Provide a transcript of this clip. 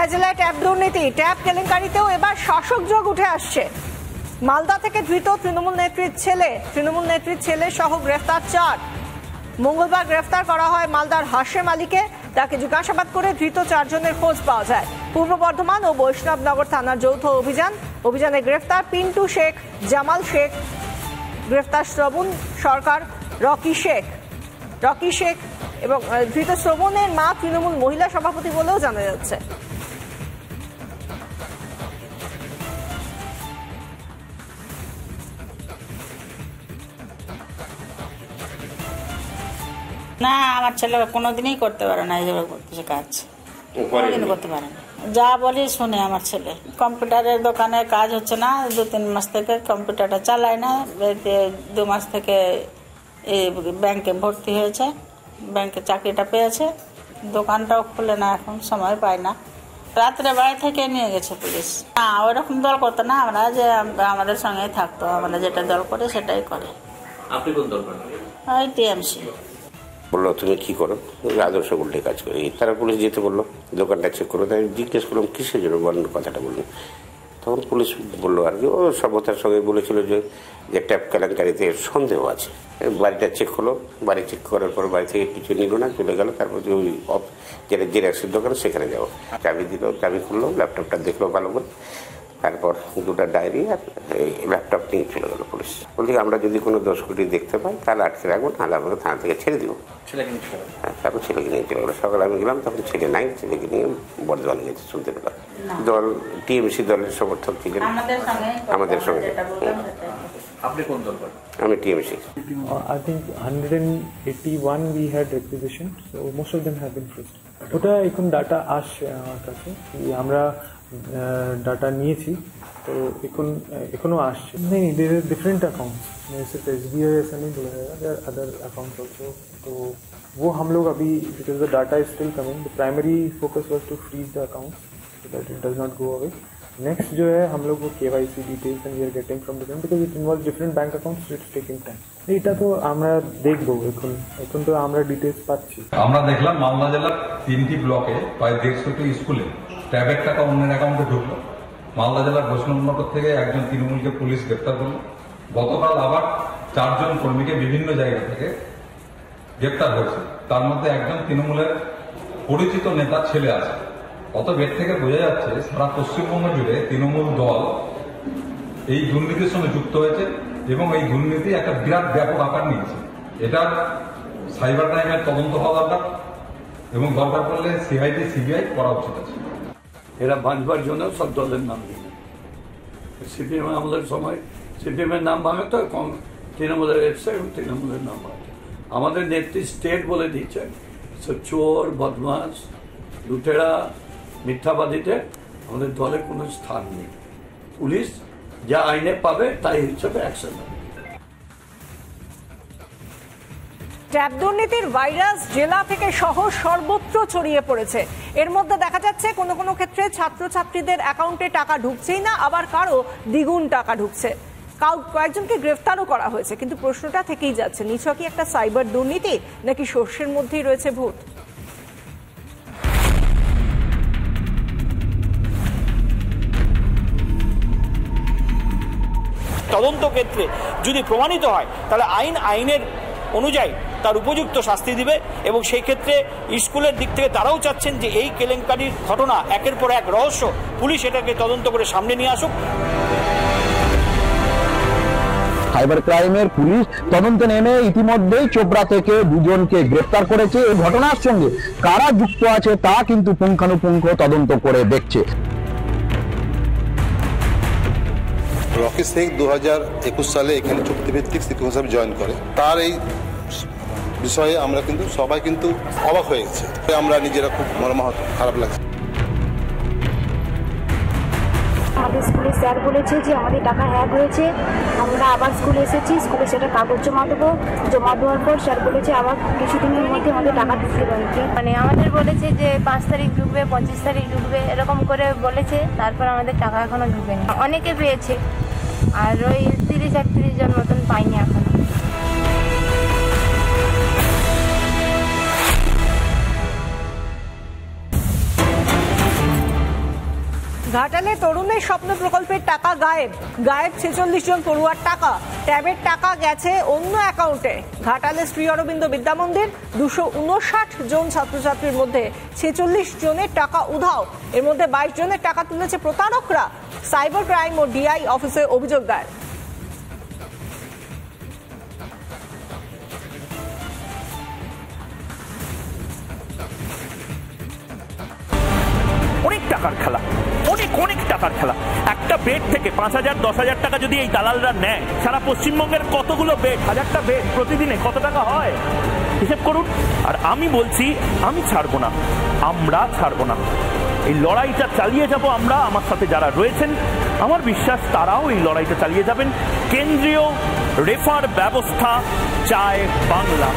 জেলায় জেলায় ট্যাব দুর্নীতি, ট্যাব কেলেঙ্কারিতেও এবার শাসক যোগ উঠে আসছে। মালদা থেকে ধৃত তৃণমূল নেত্রীর ছেলে সহ গ্রেফতার 4। মঙ্গলবার গ্রেফতার করা হয় মালদার হাশেম আলীকে। তাকে জিজ্ঞাসাবাদ করে ধৃত 4 জনের খোঁজ পাওয়া যায়। পূর্ব বর্ধমান ও বৈষ্ণবনগর থানার যৌথ অভিযানে গ্রেফতার পিন্টু শেখ, জামাল শেখ, গ্রেফতার শ্রবণ সরকার, রকি শেখ এবং ধৃত শ্রবণের মা তৃণমূল মহিলা সভাপতি বলেও জানা যাচ্ছে। না, আমার ছেলে কোনোদিনই করতে পারে না, এইভাবে করতেছে কাজ, কোনোদিন করতে পারে না। যা বলি শুনে আমার ছেলে। কম্পিউটারের দোকানে কাজ হচ্ছে না, 2-3 মাস থেকে কম্পিউটারটা চালায় না। 2 মাস থেকে এই ব্যাংকে ভর্তি হয়েছে, ব্যাংকে চাকরিটা পেয়েছে, দোকানটাও খুলে না, এখন সময় পায় না। রাত্রে বাড়ি থেকে নিয়ে গেছে পুলিশ। না, ওইরকম দল করতো না, আমরা যে আমাদের সঙ্গেই থাকতো, আমরা যেটা দল করে সেটাই করে। আপনি কোন দল করেন? ওই টিএমসি। বললো তুমি কি করো? আদর্শ উল্টে কাজ করি। তারা পুলিশ যেতে বললো, দোকানটা চেক করো। তাই জিজ্ঞেস করলাম কিসের জন্য বলেন, কথাটা বললেন। তখন পুলিশ বললো আর কি, ও সভ্যতার সঙ্গে বলেছিল যে ট্যাপ কেলেঙ্কারিতে সন্দেহ আছে। বাড়িটা চেক হলো, বাড়ি চেক করার পর বাড়ি থেকে কিছু নিল না, চলে গেল। তারপর যে ওই যেটা জেরক্সের দোকান সেখানে যাবো, চাবি দিল, চাবি খুললো, ল্যাপটপটা দেখলো ভালো করে, তারপর 2টা ডায়েরি আর ল্যাপটপ নিয়ে চলে গেল পুলিশ। বলছি আমরা যদি কোনো দোষকুটি দেখতে পাই তাহলে আটকে রাখবো, নাহলে আমরা থানা থেকে ছেড়ে দিব। হ্যাঁ, তারপর ছেলেকে নিয়ে চলে গেলো। সকালে আমি গেলাম, তখন ছেলে নাই, ছেলেকে নিয়ে বর্ধমানে গেছে শুনতে পেলাম। দল টিএমসি দলের সমর্থক ছিলেন আমাদের সঙ্গে। আপনি কোন দল করেন? আমি TMC. I think 181 we had requisition, so most of them have been fixed. ওটা এখন ডাটা আসছে আমার কাছে, আমরা ডাটা নিয়েছি, तो एकोनो আসছে। नहीं, there are different accounts, सिर्फ SBI ऐसा नहीं बोला जाएगा, there are other accounts also, तो वो हम लोग अभी because the data is still coming, the primary focus was to freeze the accounts so that it does not go away. Next जो है हम लोग वो KYC details and we are getting from different because it involves different bank accounts, so it's taking time. এটা তো আমরা দেখবো, এখন তো আমরা ডিটেইলস পাচ্ছি। আমরা দেখলাম মালদা জেলার 3টি ব্লকে প্রায় 150টি স্কুলে ট্যাবের টাকা অন্যের অ্যাকাউন্টে ঢুকলো। মালদা জেলার বৈষ্ণবনগর থেকে একজন তৃণমূলকে পুলিশ গ্রেপ্তার করলো। গতকাল আবার 4 জন কর্মীকে বিভিন্ন জায়গা থেকে গ্রেপ্তার হয়েছে, তার মধ্যে একজন তৃণমূলের পরিচিত নেতা ছেলে আছে। অতএব এর থেকে বোঝা যাচ্ছে সারা পশ্চিমবঙ্গ জুড়ে তৃণমূল দল এই দুর্নীতির সঙ্গে যুক্ত হয়েছে এবং এই দুর্নীতি একটা বিরাট ব্যাপক আকার নিয়েছে। এটার সাইবার ক্রাইমের তদন্ত হওয়া দরকার এবং দরকার পড়লে সিআইডি সিবিআই করা উচিত আছে। এরা ভাঙবার জন্য সব দলের নাম দিল। সিপিএম আমলের সময় সিপিএমের নাম ভাঙে তো তৃণমূলের এসছে এবং তৃণমূলের নাম ভাঙে। আমাদের নেত্রী স্টেট বলে দিচ্ছেন চোর, বদমাস, লুটেরা, মিথ্যাবাদীতে আমাদের দলে কোনো স্থান নেই। পুলিশ যা আইনে পাবে তাই হিসেবে অ্যাকশন নেবে। ট্যাব দুর্নীতির ভাইরাস জেলা থেকে শহর সর্বত্র ছড়িয়ে পড়েছে। এর মধ্যে দেখা যাচ্ছে কোনো কোনো ক্ষেত্রে ছাত্রছাত্রীদের অ্যাকাউন্টে টাকা ঢুকছেই না, আবার কারো দ্বিগুণ টাকা ঢুকছে। কয়েকজনকে গ্রেফতারও করা হয়েছে, কিন্তু প্রশ্নটা থেকেই যাচ্ছে, নিছক কি একটা সাইবার দুর্নীতি নাকি শস্যের মধ্যেই রয়েছে ভূত? তদন্ত ক্ষেত্রে যদি প্রমাণিত হয় তাহলে আইনের অনুযায়ী তার উপযুক্ত শাস্তি দিবে এবং সেই ক্ষেত্রে স্কুলের দিক থেকে তারাও চাচ্ছেন যে এই কেলেঙ্কারির ঘটনা একের পর এক রহস্য, পুলিশ এটাকে তদন্ত করে সামনে নিয়ে আসুক। সাইবার ক্রাইমের পুলিশ তদন্তে নেমে ইতিমধ্যেই চোপড়া থেকে 2 জনকে গ্রেফতার করেছে। এই ঘটনার সঙ্গে কারা যুক্ত আছে তা কিন্তু পুঙ্খানুপুঙ্খ তদন্ত করে দেখছে। রকি শেখ 2021 সালে এখানে চুক্তিভিত্তিক শিক্ষক হিসাবে জয়েন করে। তার এই বিষয়ে আমরা কিন্তু সবাই কিন্তু অবাক হয়ে গেছে, আমরা নিজেরা খুব মর্মাহত, খারাপ লাগছে। আমাদের স্কুলে স্যার বলেছে যে আমাদের টাকা হ্যাক হয়েছে, আমরা আবার স্কুলে এসেছি, স্কুলে সেটা কাগজ জমা দেবো, জমা দেওয়ার পর স্যার বলেছে আবার কিছুদিনের মধ্যে আমাদের টাকা ঢুকতে পারবে। মানে আমাদের বলেছে যে 5 তারিখ ঢুকবে, 25 তারিখ ঢুকবে, এরকম করে বলেছে। তারপর আমাদের টাকা এখনো ঢুকেনি। অনেকে পেয়েছে, আর ওই 30-31 জন মতন পাইনি এখনো। ঘাটালে তরুণের স্বপ্ন প্রকল্পের টাকা গায়েব 46 জন পড়ুয়ার টাকা। ট্যাবের টাকা গেছে অন্য অ্যাকাউন্টে। ঘাটালে শ্রী অরবিন্দ বিদ্যা মন্দির 259 জন ছাত্রছাত্রীর মধ্যে 46 জনের টাকা উধাও। এর মধ্যে 22 জনের টাকা তুলেছে প্রতারকরা। সাইবার ক্রাইম ও ডিআই অফিসে অভিযোগ দায়ের। অনেক টাকার খেলা, অনেক টাকার খেলা। একটা বেড থেকে 5,000 10,000 টাকা যদি এই দালালরা নেয়, সারা পশ্চিমবঙ্গের কতগুলো বেড, 1000টা বেড প্রতিদিনে কত টাকা হয় হিসেব করুন। আর আমি বলছি, আমি ছাড়বো না, আমরা ছাড়বো না, এই লড়াইটা চালিয়ে যাব আমরা। আমার সাথে যারা রয়েছেন আমার বিশ্বাস তারাও এই লড়াইটা চালিয়ে যাবেন। কেন্দ্রীয় রেফার ব্যবস্থা চায় বাংলা।